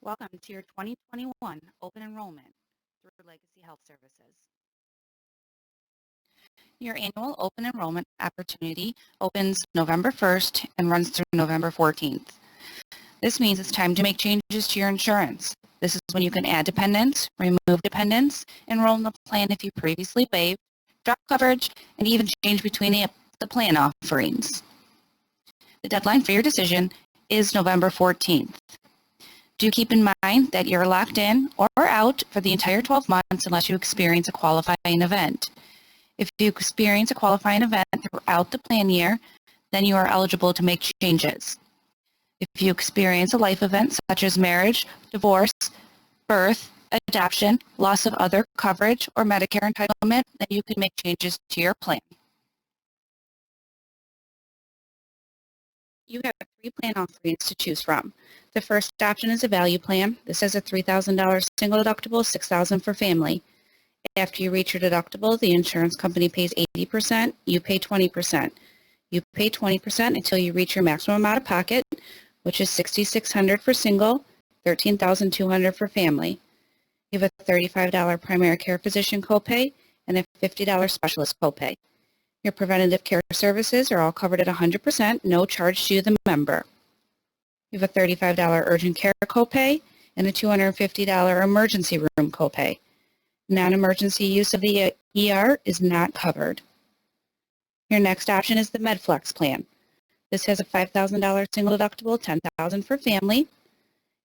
Welcome to your 2021 Open Enrollment through Legacy Health Services. Your annual Open Enrollment opportunity opens November 1st and runs through November 14th. This means it's time to make changes to your insurance. This is when you can add dependents, remove dependents, enroll in the plan if you previously waived, drop coverage, and even change between the plan offerings. The deadline for your decision is November 14th. Do keep in mind that you're locked in or out for the entire 12 months unless you experience a qualifying event. If you experience a qualifying event throughout the plan year, then you are eligible to make changes. If you experience a life event such as marriage, divorce, birth, adoption, loss of other coverage, or Medicare entitlement, then you can make changes to your plan. You have 3 plan offerings to choose from. The first option is a value plan. This has a $3,000 single deductible, $6,000 for family. After you reach your deductible, the insurance company pays 80%, you pay 20%. You pay 20% until you reach your maximum out of pocket, which is $6,600 for single, $13,200 for family. You have a $35 primary care physician copay and a $50 specialist copay. Your preventative care services are all covered at 100%, no charge to the member. You have a $35 urgent care copay and a $250 emergency room copay. Non-emergency use of the ER is not covered. Your next option is the Medflex Plan. This has a $5,000 single deductible, $10,000 for family.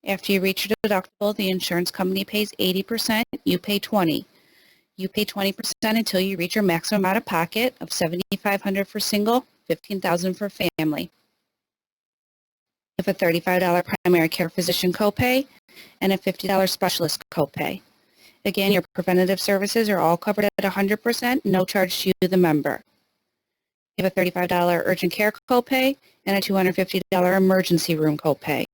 After you reach your deductible, the insurance company pays 80%, you pay 20%. You pay 20% until you reach your maximum out of pocket of $7,500 for single, $15,000 for family. You have a $35 primary care physician copay and a $50 specialist copay. Again, your preventative services are all covered at 100%, no charge to the member. You have a $35 urgent care copay and a $250 emergency room copay.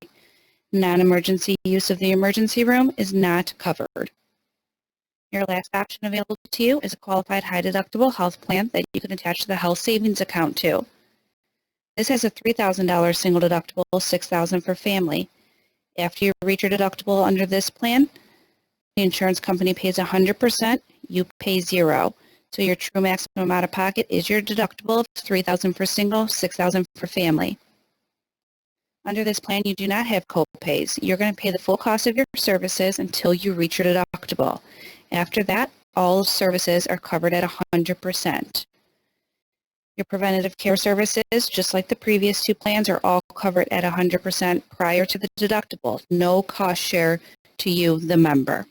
Non-emergency use of the emergency room is not covered. Your last option available to you is a qualified high deductible health plan that you can attach the health savings account to. This has a $3,000 single deductible, $6,000 for family. After you reach your deductible under this plan, the insurance company pays 100%, you pay 0. So your true maximum out of pocket is your deductible of $3,000 for single, $6,000 for family. Under this plan, you do not have co-pays. You're going to pay the full cost of your services until you reach your deductible. After that, all services are covered at 100%. Your preventative care services, just like the previous 2 plans, are all covered at 100% prior to the deductible. No cost share to you, the member.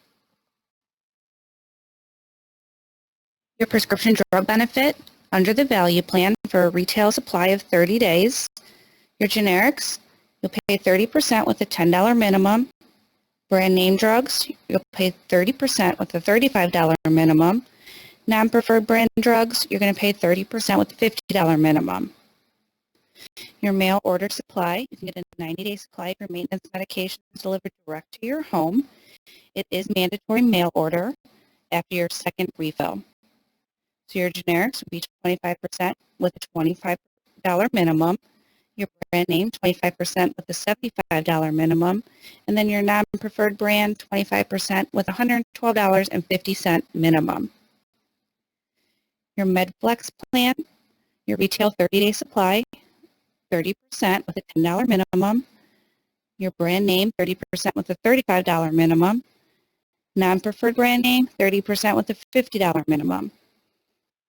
Your prescription drug benefit under the value plan for a retail supply of 30 days. Your generics, you'll pay 30% with a $10 minimum. Brand name drugs, you'll pay 30% with a $35 minimum. Non-preferred brand drugs, you're going to pay 30% with a $50 minimum. Your mail order supply, you can get a 90-day supply of your maintenance medications delivered direct to your home. It is mandatory mail order after your second refill. So your generics would be 25% with a $25 minimum. Your brand name, 25% with a $75 minimum, and then your non-preferred brand, 25% with $112.50 minimum. Your Medflex plan, your retail 30-day supply, 30% with a $10 minimum. Your brand name, 30% with a $35 minimum. Non-preferred brand name, 30% with a $50 minimum.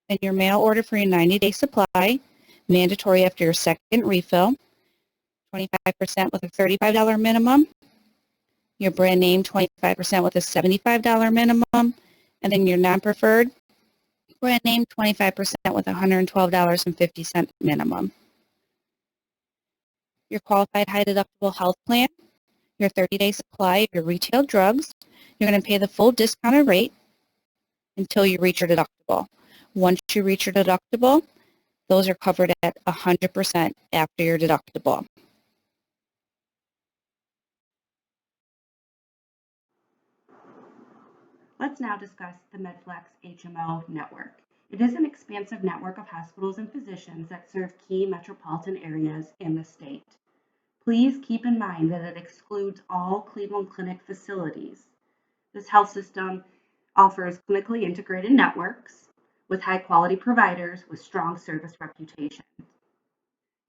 And your mail order for your 90-day supply, mandatory after your second refill, 25% with a $35 minimum. Your brand name, 25% with a $75 minimum. And then your non-preferred brand name, 25% with $112.50 minimum. Your qualified high deductible health plan, your 30-day supply of your retail drugs, you're going to pay the full discounted rate until you reach your deductible. Once you reach your deductible, those are covered at 100% after your deductible. Let's now discuss the Medflex Hmo Network. It is an expansive network of hospitals and physicians that serve key metropolitan areas in the state. Please keep in mind that it excludes all Cleveland Clinic facilities. This health system offers clinically integrated networks with high-quality providers with strong service reputation.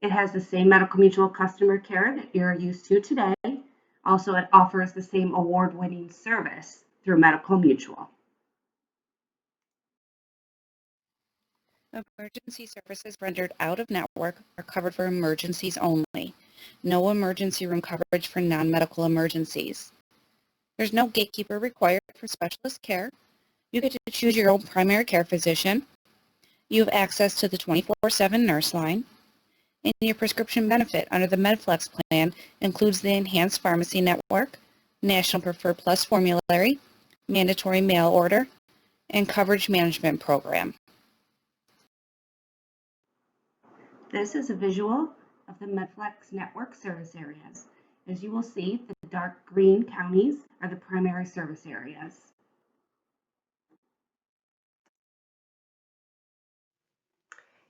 It has the same medical mutual customer care that you're used to today. Also, it offers the same award-winning service through Medical Mutual. Emergency services rendered out of network are covered for emergencies only. No emergency room coverage for non-medical emergencies. There's no gatekeeper required for specialist care. You get to choose your own primary care physician. You have access to the 24/7 nurse line. And your prescription benefit under the Medflex Plan includes the Enhanced Pharmacy Network, National Preferred Plus Formulary, Mandatory Mail Order, and Coverage Management Program. This is a visual of the Medflex network service areas. As you will see, the dark green counties are the primary service areas.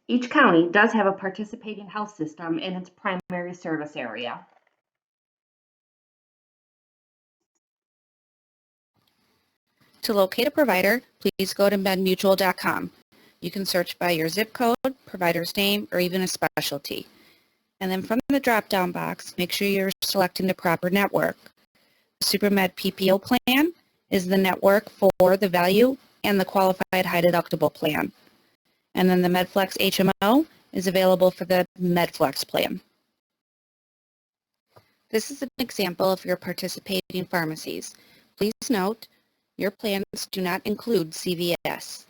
Each county does have a participating health system in its primary service area. To locate a provider, please go to medmutual.com. You can search by your zip code, provider's name, or even a specialty. And then from the drop-down box, make sure you're selecting the proper network. The SuperMed PPO plan is the network for the value and the qualified high deductible plan. And then the Medflex HMO is available for the Medflex plan. This is an example of your participating pharmacies. Please note, your plans do not include CVS.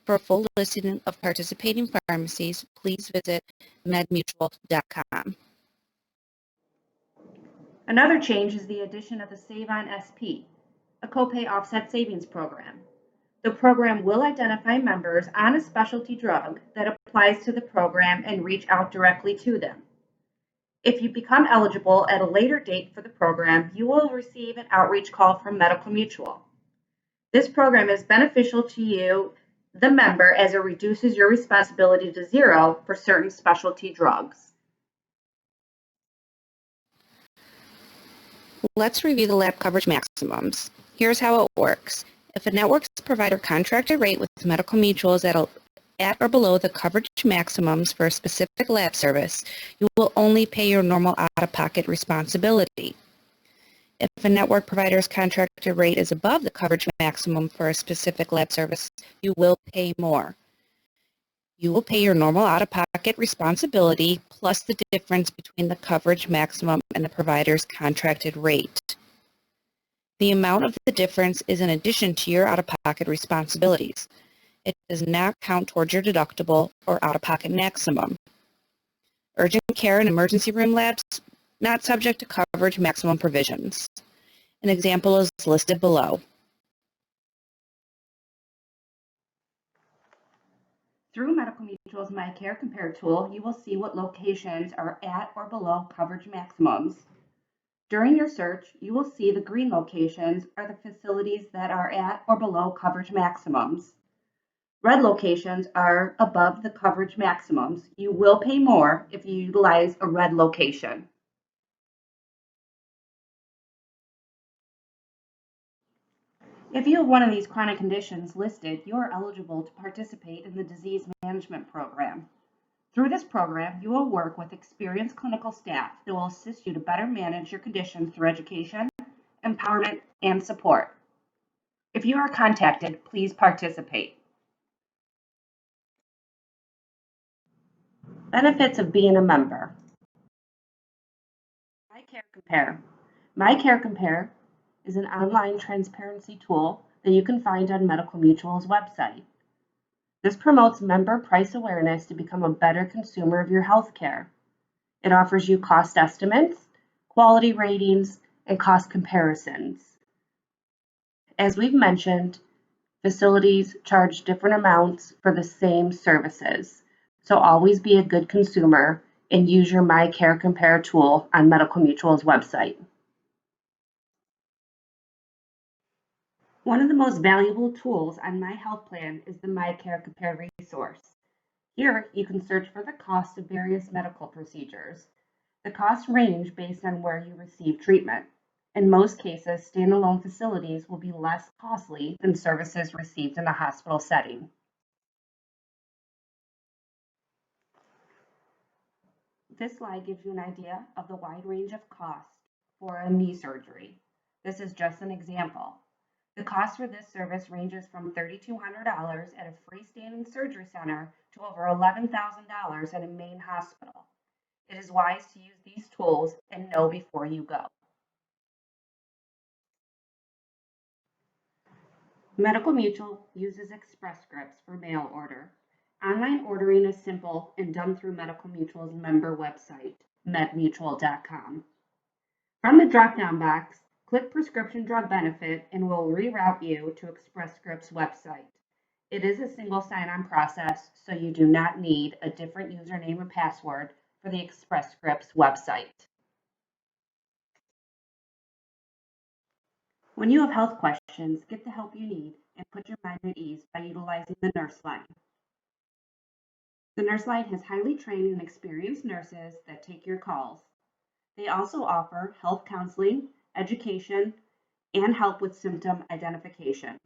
For a full listing of participating pharmacies, please visit medmutual.com. Another change is the addition of the Save on SP, a copay offset savings program. The program will identify members on a specialty drug that applies to the program and reach out directly to them. If you become eligible at a later date for the program, you will receive an outreach call from Medical Mutual. This program is beneficial to you, the member, as it reduces your responsibility to zero for certain specialty drugs. Let's review the lab coverage maximums. Here's how it works. If a network's provider contracted rate with Medical Mutual is at or below the coverage maximums for a specific lab service, you will only pay your normal out-of-pocket responsibility. If a network provider's contracted rate is above the coverage maximum for a specific lab service, you will pay more. You will pay your normal out-of-pocket responsibility plus the difference between the coverage maximum and the provider's contracted rate. The amount of the difference is in addition to your out-of-pocket responsibilities. It does not count towards your deductible or out-of-pocket maximum. Urgent care and emergency room labs not subject to coverage maximum provisions. An example is listed below. Through Medical Mutual's My Care Compare tool, you will see what locations are at or below coverage maximums. During your search, you will see the green locations are the facilities that are at or below coverage maximums. Red locations are above the coverage maximums. You will pay more if you utilize a red location. If you have one of these chronic conditions listed, you are eligible to participate in the disease management program. Through this program, you will work with experienced clinical staff that will assist you to better manage your conditions through education, empowerment, and support. If you are contacted, please participate. Benefits of being a member. My Care Compare. My Care Compare is an online transparency tool that you can find on Medical Mutual's website. This promotes member price awareness to become a better consumer of your health care. It offers you cost estimates, quality ratings, and cost comparisons. As we've mentioned, facilities charge different amounts for the same services. So always be a good consumer and use your My Care Compare tool on Medical Mutual's website. One of the most valuable tools on My Health Plan is the My Care Compare resource. Here, you can search for the cost of various medical procedures. The costs range based on where you receive treatment. In most cases, standalone facilities will be less costly than services received in a hospital setting. This slide gives you an idea of the wide range of costs for a knee surgery. This is just an example. The cost for this service ranges from $3,200 at a freestanding surgery center to over $11,000 at a main hospital. It is wise to use these tools and know before you go. Medical Mutual uses Express Scripts for mail order. Online ordering is simple and done through Medical Mutual's member website, medmutual.com. From the drop-down box, click Prescription Drug Benefit and we'll reroute you to Express Scripts website. It is a single sign-on process, so you do not need a different username and password for the Express Scripts website. When you have health questions, get the help you need and put your mind at ease by utilizing the nurse line. The nurse line has highly trained and experienced nurses that take your calls. They also offer health counseling, education, and help with symptom identification.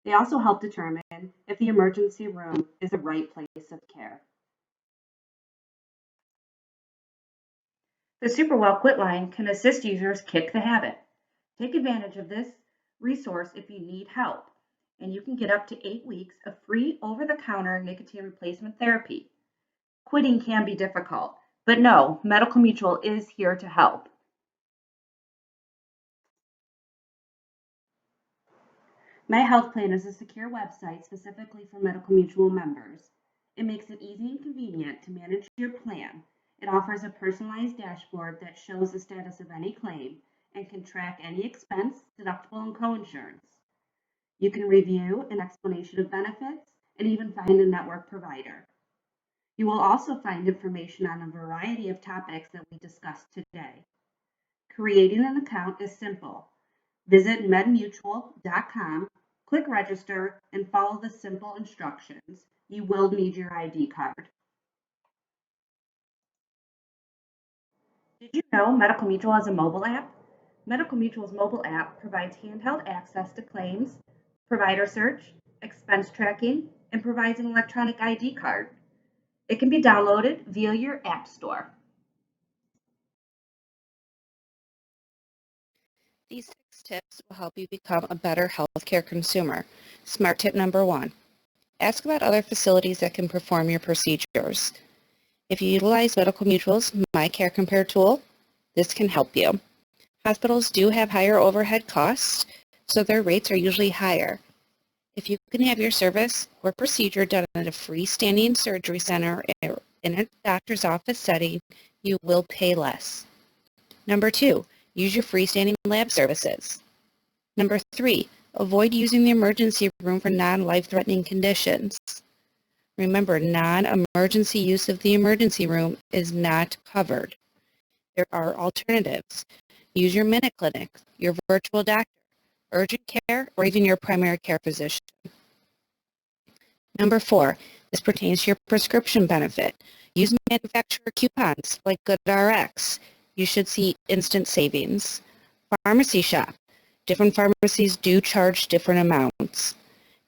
They also help determine if the emergency room is the right place of care. The Super Well Quit line can assist users kick the habit. Take advantage of this resource if you need help, and you can get up to 8 weeks of free over-the-counter nicotine replacement therapy. Quitting can be difficult, but no, Medical Mutual is here to help. My Health Plan is a secure website specifically for Medical Mutual members. It makes it easy and convenient to manage your plan. It offers a personalized dashboard that shows the status of any claim and can track any expense, deductible, and coinsurance. You can review an explanation of benefits and even find a network provider. You will also find information on a variety of topics that we discussed today. Creating an account is simple. Visit medmutual.com, click register, and follow the simple instructions. You will need your ID card. Did you know Medical Mutual has a mobile app? Medical Mutual's mobile app provides handheld access to claims, provider search, expense tracking, and provides an electronic ID card. It can be downloaded via your app store. These 6 tips will help you become a better healthcare consumer. Smart tip number 1. Ask about other facilities that can perform your procedures. If you utilize Medical Mutual's My Care Compare tool, this can help you. Hospitals do have higher overhead costs, so their rates are usually higher. If you can have your service or procedure done at a freestanding surgery center or in a doctor's office setting, you will pay less. Number 2, use your freestanding lab services. Number 3, avoid using the emergency room for non-life-threatening conditions. Remember, non-emergency use of the emergency room is not covered. There are alternatives. Use your minute clinic, your virtual doctor, urgent care, or even your primary care physician. Number 4, this pertains to your prescription benefit. Use manufacturer coupons like GoodRx. You should see instant savings. Pharmacy shop. Different pharmacies do charge different amounts.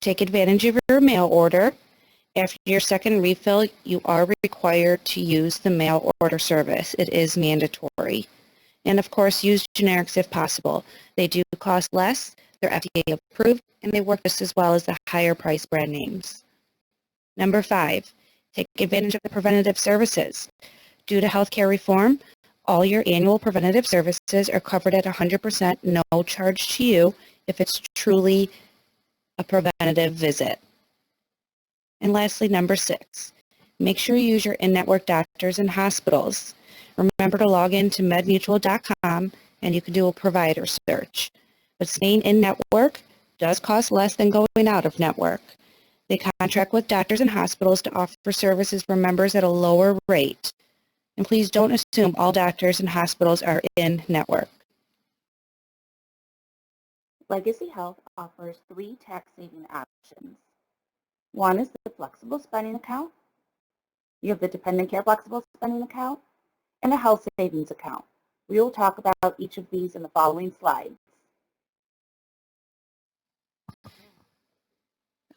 Take advantage of your mail order. After your second refill, you are required to use the mail order service. It is mandatory. And of course, use generics if possible. They do cost less, they're FDA approved, and they work just as well as the higher price brand names. Number 5, take advantage of the preventative services. Due to healthcare reform, all your annual preventative services are covered at 100%, no charge to you if it's truly a preventative visit. And lastly, number 6, make sure you use your in-network doctors and hospitals. Remember to log in to medmutual.com and you can do a provider search. But staying in-network does cost less than going out of network. They contract with doctors and hospitals to offer services for members at a lower rate. And please don't assume all doctors and hospitals are in-network. Legacy Health offers 3 tax-saving options. One is the flexible spending account. You have the dependent care flexible spending account and a health savings account. We will talk about each of these in the following slides. A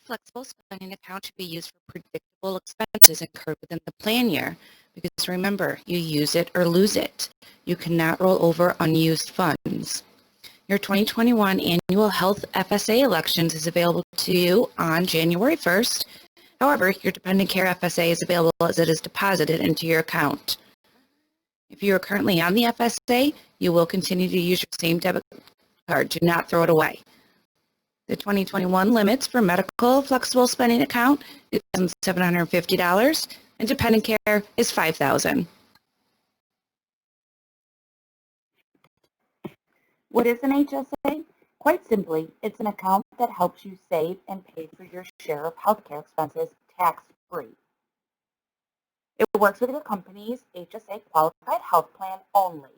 flexible spending account should be used for predictable expenses incurred within the plan year, because remember, you use it or lose it. You cannot roll over unused funds. Your 2021 annual health FSA elections is available to you on January 1st. However, your dependent care FSA is available as it is deposited into your account. If you are currently on the FSA, you will continue to use your same debit card. Do not throw it away. The 2021 limits for medical flexible spending account is $750 and dependent care is $5,000. What is an HSA? Quite simply, it's an account that helps you save and pay for your share of healthcare expenses tax-free. It works with your company's HSA qualified health plan only.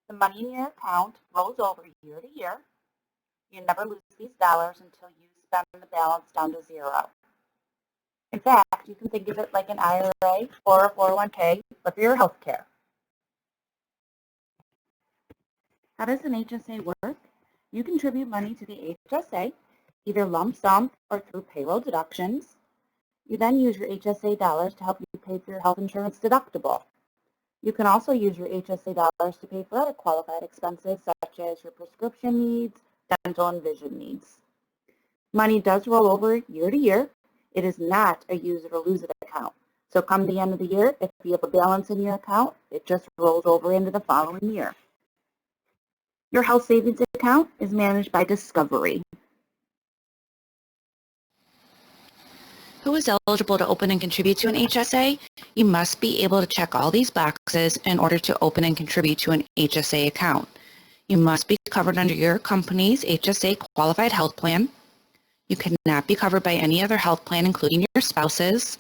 The money in your account rolls over year to year. You never lose these dollars until you spend the balance down to zero. In fact, you can think of it like an IRA or a 401k, but for your health care. How does an HSA work? You contribute money to the HSA, either lump sum or through payroll deductions. You then use your HSA dollars to help you pay for your health insurance deductible. You can also use your HSA dollars to pay for other qualified expenses such as your prescription needs, dental and vision needs. Money does roll over year to year. It is not a use it or lose it account. So come the end of the year, if you have a balance in your account, it just rolls over into the following year. Your health savings account is managed by Discovery. Who is eligible to open and contribute to an HSA? You must be able to check all these boxes in order to open and contribute to an HSA account. You must be covered under your company's HSA qualified health plan. You cannot be covered by any other health plan, including your spouse's.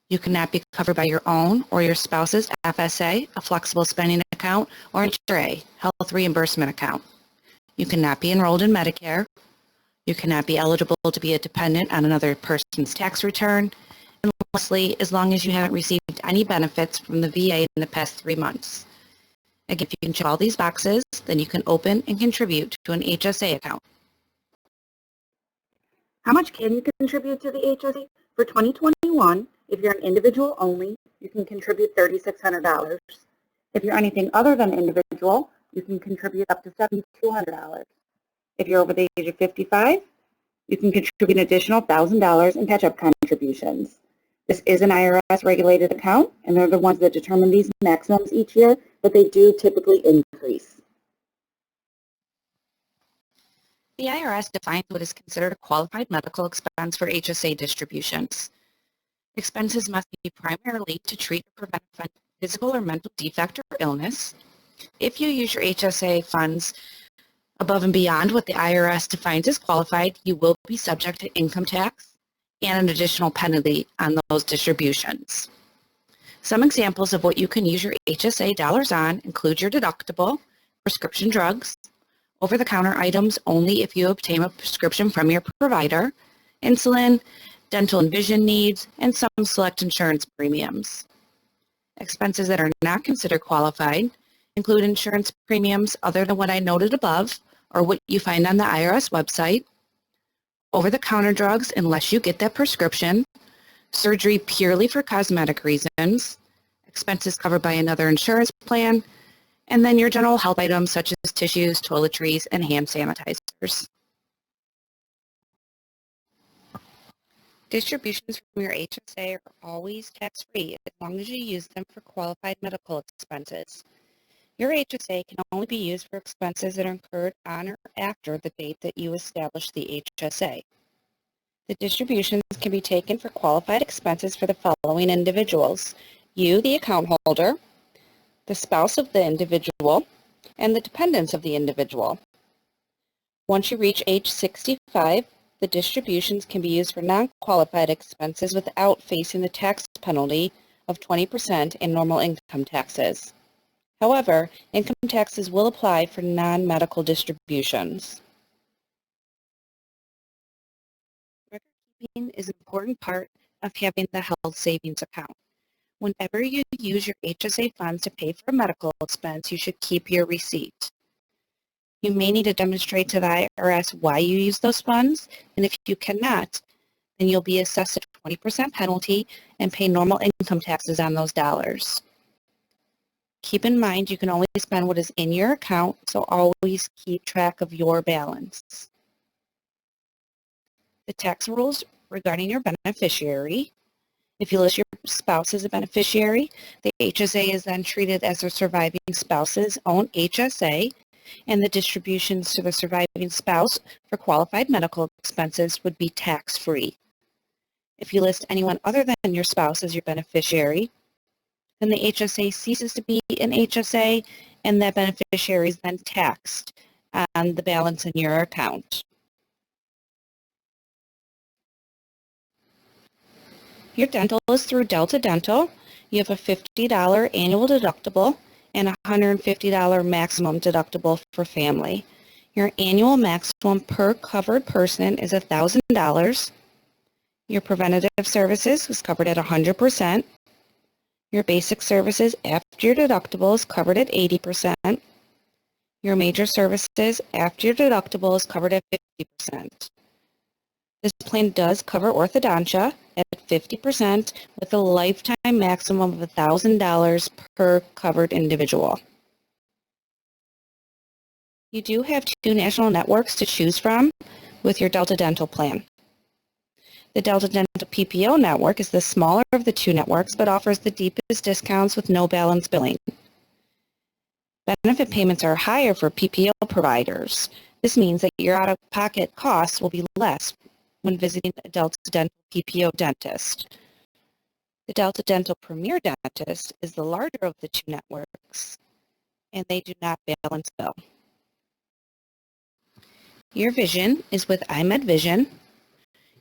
You cannot be covered by your own or your spouse's FSA, a flexible spending account, or an HRA, health reimbursement account. You cannot be enrolled in Medicare. You cannot be eligible to be a dependent on another person's tax return. And lastly, as long as you haven't received any benefits from the VA in the past 3 months. Again, if you can check all these boxes, then you can open and contribute to an HSA account. How much can you contribute to the HSA? For 2021, if you're an individual only, you can contribute $3,600. If you're anything other than individual, you can contribute up to $7,200. If you're over the age of 55, you can contribute an additional $1,000 in catch-up contributions. This is an IRS-regulated account, and they're the ones that determine these maximums each year, but they do typically increase. The IRS defines what is considered a qualified medical expense for HSA distributions. Expenses must be primarily to treat or prevent a physical or mental defect or illness. If you use your HSA funds above and beyond what the IRS defines as qualified, you will be subject to income tax and an additional penalty on those distributions. Some examples of what you can use your HSA dollars on include your deductible, prescription drugs, over-the-counter items only if you obtain a prescription from your provider, insulin, dental and vision needs, and some select insurance premiums. Expenses that are not considered qualified include insurance premiums other than what I noted above or what you find on the IRS website, over-the-counter drugs unless you get that prescription, surgery purely for cosmetic reasons, expenses covered by another insurance plan, and then your general health items such as tissues, toiletries, and hand sanitizers. Distributions from your HSA are always tax-free as long as you use them for qualified medical expenses. Your HSA can only be used for expenses that are incurred on or after the date that you establish the HSA. The distributions can be taken for qualified expenses for the following individuals: you, the account holder, the spouse of the individual, and the dependents of the individual. Once you reach age 65, the distributions can be used for non-qualified expenses without facing the tax penalty of 20% in normal income taxes. However, income taxes will apply for non-medical distributions. Record keeping is an important part of having the health savings account. Whenever you use your HSA funds to pay for a medical expense, you should keep your receipt. You may need to demonstrate to the IRS why you use those funds, and if you cannot, then you'll be assessed a 20% penalty and pay normal income taxes on those dollars. Keep in mind you can only spend what is in your account, so always keep track of your balance. The tax rules regarding your beneficiary. If you list your spouse as a beneficiary, the HSA is then treated as the surviving spouse's own HSA, and the distributions to the surviving spouse for qualified medical expenses would be tax-free. If you list anyone other than your spouse as your beneficiary, then the HSA ceases to be an HSA, and that beneficiary is then taxed on the balance in your account. Your dental is through Delta Dental. You have a $50 annual deductible and a $150 maximum deductible for family. Your annual maximum per covered person is $1,000. Your preventative services is covered at 100%. Your basic services after your deductible is covered at 80%. Your major services after your deductible is covered at 50%. This plan does cover orthodontia at 50% with a lifetime maximum of $1,000 per covered individual. You do have 2 national networks to choose from with your Delta Dental plan. The Delta Dental PPO network is the smaller of the 2 networks, but offers the deepest discounts with no balance billing. Benefit payments are higher for PPO providers. This means that your out-of-pocket costs will be less when visiting a Delta Dental PPO dentist. The Delta Dental Premier Dentist is the larger of the 2 networks, and they do not balance bill. Your vision is with iMed Vision.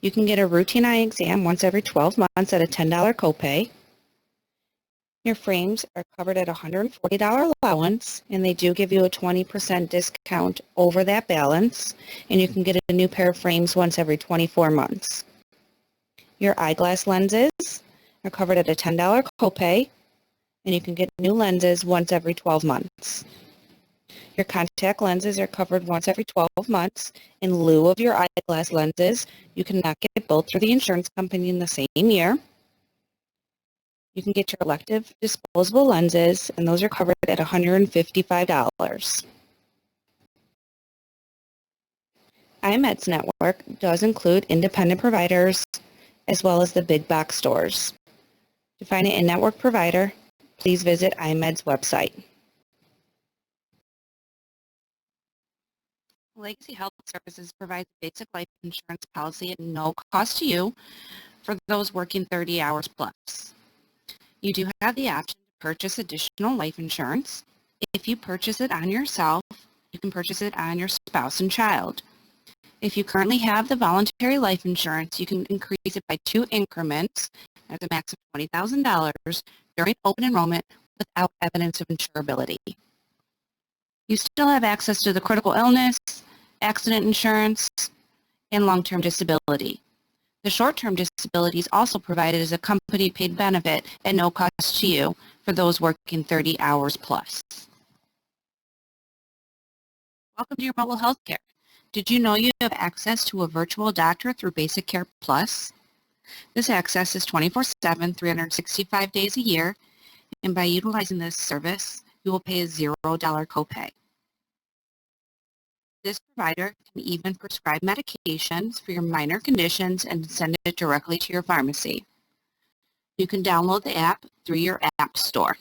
You can get a routine eye exam once every 12 months at a $10 copay. Your frames are covered at a $140 allowance, and they do give you a 20% discount over that balance, and you can get a new pair of frames once every 24 months. Your eyeglass lenses are covered at a $10 copay, and you can get new lenses once every 12 months. Your contact lenses are covered once every 12 months. In lieu of your eyeglass lenses, you cannot get both through the insurance company in the same year. You can get your elective disposable lenses, and those are covered at $155. iMed's network does include independent providers as well as the big box stores. To find an in-network provider, please visit iMed's website. Legacy Health Services provides a basic life insurance policy at no cost to you for those working 30 hours plus. You do have the option to purchase additional life insurance. If you purchase it on yourself, you can purchase it on your spouse and child. If you currently have the voluntary life insurance, you can increase it by 2 increments at a max of $20,000 during open enrollment without evidence of insurability. You still have access to the critical illness, accident insurance, and long-term disability. The short-term disability is also provided as a company-paid benefit at no cost to you for those working 30 hours plus. Welcome to your mobile health care. Did you know you have access to a virtual doctor through Basic Care Plus? This access is 24/7, 365 days a year, and by utilizing this service, you will pay a $0 copay. This provider can even prescribe medications for your minor conditions and send it directly to your pharmacy. You can download the app through your app store.